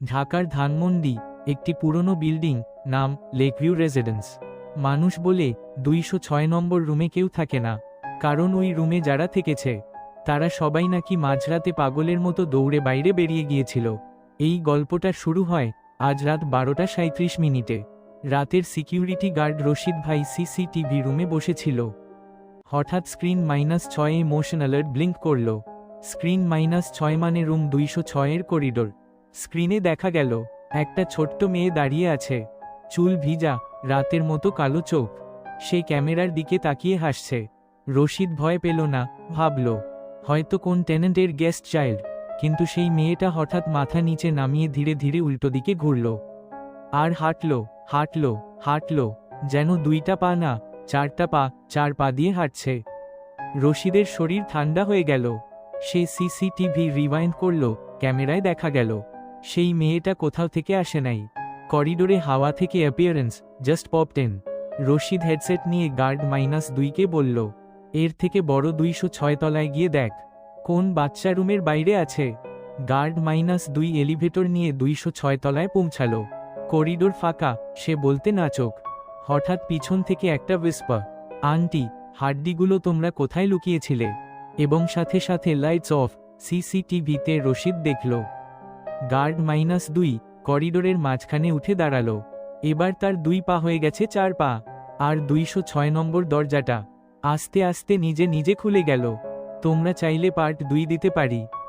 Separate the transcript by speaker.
Speaker 1: ঢাকার ধানমন্ডি একটি পুরনো বিল্ডিং, নাম লেকভিউ রেসিডেন্স। মানুষ বলে 206 নম্বর রুমে কেউ থাকে না, কারণ ওই রুমে যারা থেকেছে তারা সবাই নাকি মাঝরাতে পাগলের মতো দৌড়ে বাইরে বেরিয়ে গিয়েছিল। এই গল্পটা শুরু হয় আজ রাত 12:37 রাতের সিকিউরিটি গার্ড রশিদ ভাই সিসিটিভি রুমে বসেছিল। হঠাৎ স্ক্রিন -6 মোশন অ্যালার্ট ব্লিঙ্ক করল। স্ক্রিন -6 মানে রুম 206 করিডোর। স্ক্রিনে দেখা গেল একটা ছোট্ট মেয়ে দাঁড়িয়ে আছে, চুল ভিজা, রাতের মতো কালো চোখ। সে ক্যামেরার দিকে তাকিয়ে হাসছে। রশিদ ভয় পেল না, ভাবল হয়তো কোন টেনেন্টের গেস্ট চাইল্ড। কিন্তু সেই মেয়েটা হঠাৎ মাথা নিচে নামিয়ে ধীরে ধীরে উল্টো দিকে ঘুরল আর হাঁটল, হাঁটল, হাঁটল, যেন 2টা পা না 4টা পা, 4 পা দিয়ে হাঁটছে। রশিদের শরীর ঠান্ডা হয়ে গেল। সে সিসিটিভি রিওয়াইন্ড করল। ক্যামেরায় দেখা গেল সেই মেয়েটা কোথাও থেকে আসে নাই। করিডোরে হাওয়া থেকে অ্যাপিয়ারেন্স জাস্ট পপটেন। রশিদ হেডসেট নিয়ে গার্ড -2কে বলল, এর থেকে বড় 206 তলায় গিয়ে দেখ, কোন বাচ্চা রুমের বাইরে আছে। গার্ড -2 এলিভেটর নিয়ে 206 তলায় পৌঁছালো। করিডোর ফাঁকা, সে বলতে না চোখ। হঠাৎ পিছন থেকে একটা উইসপার, আন্টি, হাড্ডিগুলো তোমরা কোথায় লুকিয়েছিলে? এবং সাথে সাথে লাইটস অফ। সিসিটিভিতে রশিদ দেখল গার্ড -2 করিডোরের মাঝখানে উঠে দাঁড়ালো। এবার তার 2 পা হয়ে গেছে 4 পা। আর 206 নম্বর দরজাটা আস্তে আস্তে নিজে নিজে খুলে গেল। তোমরা চাইলে পার্ট 2 দিতে পারি।